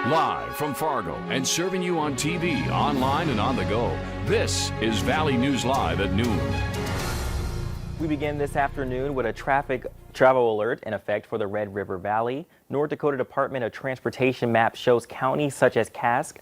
Live from Fargo and serving you on TV, online, and on the go, this is Valley News Live at noon. We begin this afternoon with a traffic travel alert in effect for the Red River Valley. North Dakota Department of Transportation map shows counties such as Cass,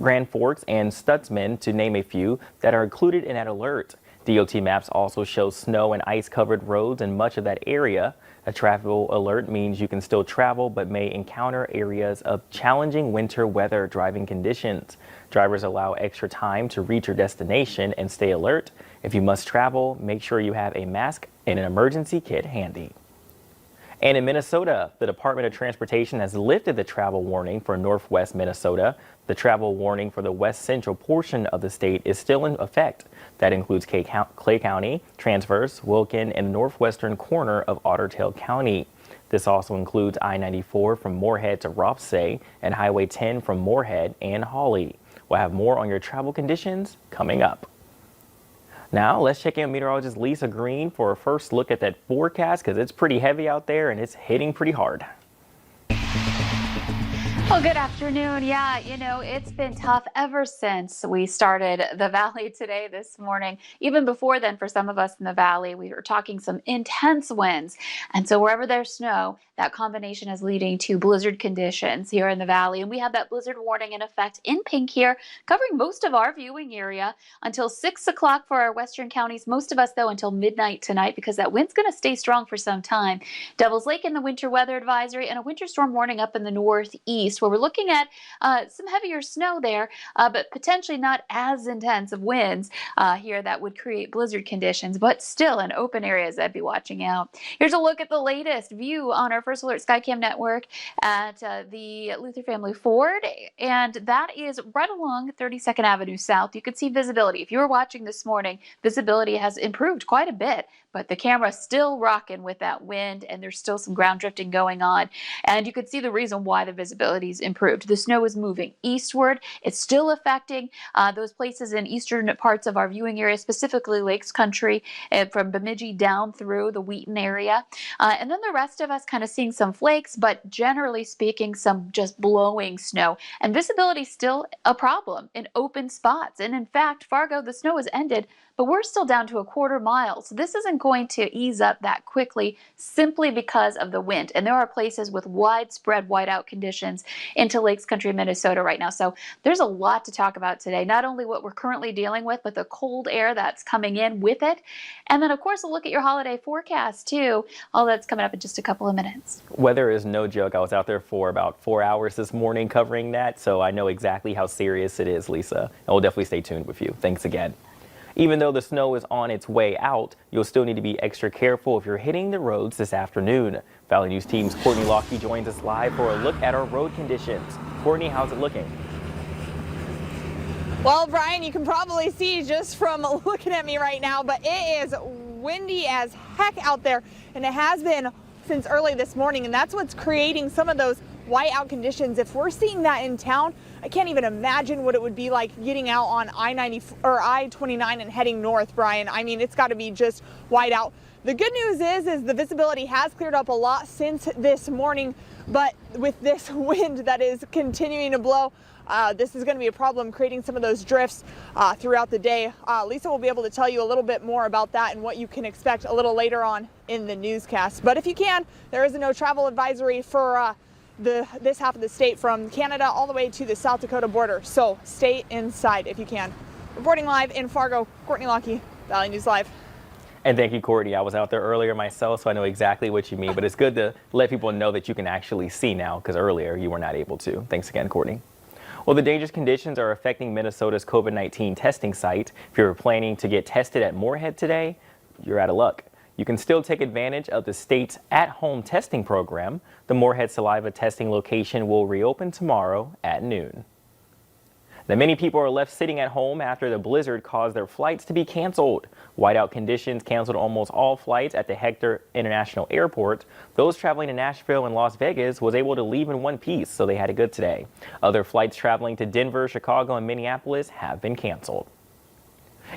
Grand Forks, and Stutsman, to name a few, that are included in that alert. DOT maps also show snow and ice-covered roads in much of that area. A travel alert means you can still travel but may encounter areas of challenging winter weather driving conditions. Drivers allow extra time to reach your destination and stay alert. If you must travel, make sure you have a mask and an emergency kit handy. And in Minnesota, the Department of Transportation has lifted the travel warning for northwest Minnesota. The travel warning for the west central portion of the state is still in effect. That includes Clay County, Traverse, Wilkin, and the northwestern corner of Otter Tail County. This also includes I-94 from Moorhead to Rothsay and Highway 10 from Moorhead and Hawley. We'll have more on your travel conditions coming up. Now, let's check in with meteorologist Lisa Green for a first look at that forecast, because it's pretty heavy out there and it's hitting pretty hard. Well, good afternoon. Yeah, it's been tough ever since we started the Valley today this morning. Even before then, for some of us in the Valley, we were talking some intense winds. And so wherever there's snow, that combination is leading to blizzard conditions here in the Valley. And we have that blizzard warning in effect in pink here, covering most of our viewing area until 6 o'clock for our western counties. Most of us, though, until midnight tonight, because that wind's going to stay strong for some time. Devils Lake in the winter weather advisory and a winter storm warning up in the northeast, where we're looking at some heavier snow there, but potentially not as intense of winds here that would create blizzard conditions, but still in open areas I'd be watching out. Here's a look at the latest view on our First Alert Skycam network at the Luther Family Ford, and that is right along 32nd Avenue South. You can see visibility. If you were watching this morning, visibility has improved quite a bit, but the camera's still rocking with that wind, and there's still some ground drifting going on. And you can see the reason why the visibility's improved. The snow is moving eastward. It's still affecting those places in eastern parts of our viewing area, specifically Lakes Country, from Bemidji down through the Wheaton area. And then the rest of us kind of seeing some flakes, but generally speaking, some just blowing snow. And visibility is still a problem in open spots. And in fact, Fargo, the snow has ended, but we're still down to a quarter mile. So this isn't going to ease up that quickly simply because of the wind. And there are places with widespread whiteout conditions into Lakes Country, Minnesota right now. So there's a lot to talk about today. Not only what we're currently dealing with, but the cold air that's coming in with it. And then, of course, a look at your holiday forecast, too. All that's coming up in just a couple of minutes. Weather is no joke. I was out there for about 4 hours this morning covering that, so I know exactly how serious it is, Lisa. And we'll definitely stay tuned with you. Thanks again. Even though the snow is on its way out, you'll still need to be extra careful if you're hitting the roads this afternoon. Valley News Team's Courtney Lockie joins us live for a look at our road conditions. Courtney, how's it looking? Well, Brian, you can probably see just from looking at me right now, but it is windy as heck out there, and it has been since early this morning, and that's what's creating some of those whiteout conditions. If we're seeing that in town, I can't even imagine what it would be like getting out on I-90 or I-29 and heading north, Brian. I mean, it's got to be just whiteout. The good news is the visibility has cleared up a lot since this morning, but with this wind that is continuing to blow, this is going to be a problem, creating some of those drifts throughout the day. Lisa will be able to tell you a little bit more about that and what you can expect a little later on in the newscast. But if you can, there is a no travel advisory for this half of the state from Canada all the way to the South Dakota border. So stay inside if you can. Reporting live in Fargo, Courtney Lockie, Valley News Live. And thank you, Courtney. I was out there earlier myself, so I know exactly what you mean. But it's good to let people know that you can actually see now, because earlier you were not able to. Thanks again, Courtney. Well, the dangerous conditions are affecting Minnesota's COVID-19 testing site. If you're planning to get tested at Moorhead today, you're out of luck. You can still take advantage of the state's at-home testing program. The Moorhead saliva testing location will reopen tomorrow at noon. Now, many people are left sitting at home after the blizzard caused their flights to be canceled. Whiteout conditions canceled almost all flights at the Hector International Airport. Those traveling to Nashville and Las Vegas was able to leave in one piece, so they had it good today. Other flights traveling to Denver, Chicago, and Minneapolis have been canceled.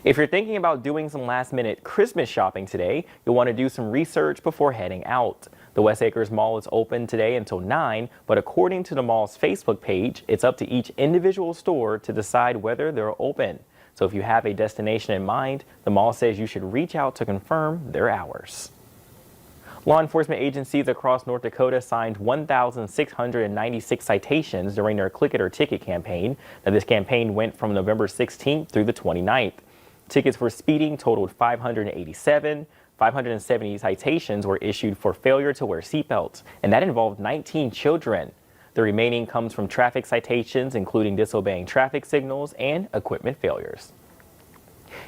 If you're thinking about doing some last-minute Christmas shopping today, you'll want to do some research before heading out. The West Acres Mall is open today until 9, but according to the mall's Facebook page, it's up to each individual store to decide whether they're open. So if you have a destination in mind, the mall says you should reach out to confirm their hours. Law enforcement agencies across North Dakota signed 1,696 citations during their Click It or Ticket campaign. Now, this campaign went from November 16th through the 29th. Tickets for speeding totaled 587. 570 citations were issued for failure to wear seatbelts, and that involved 19 children. The remaining comes from traffic citations, including disobeying traffic signals and equipment failures.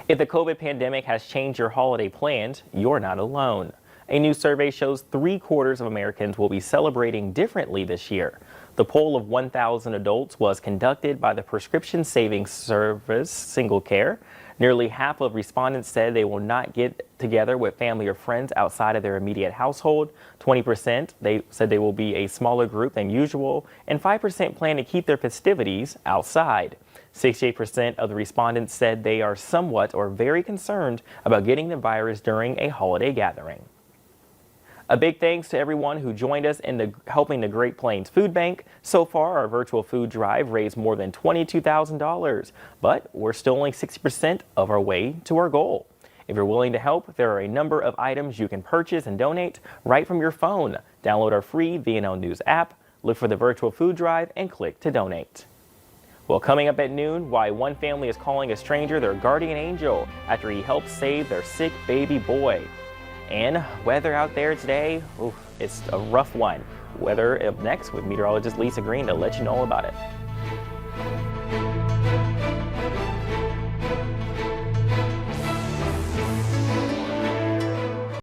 If the COVID pandemic has changed your holiday plans, you're not alone. A new survey shows 3/4 of Americans will be celebrating differently this year. The poll of 1,000 adults was conducted by the prescription savings service Single Care. Nearly half of respondents said they will not get together with family or friends outside of their immediate household. 20% they said they will be a smaller group than usual, and 5% plan to keep their festivities outside. 68% of the respondents said they are somewhat or very concerned about getting the virus during a holiday gathering. A big thanks to everyone who joined us in helping the Great Plains Food Bank. So far, our virtual food drive raised more than $22,000, but we're still only 60% of our way to our goal. If you're willing to help, there are a number of items you can purchase and donate right from your phone. Download our free VNL News app, look for the virtual food drive, and click to donate. Well, coming up at noon, why one family is calling a stranger their guardian angel after he helped save their sick baby boy. And weather out there today, it's a rough one. Weather up next with meteorologist Lisa Green to let you know all about it.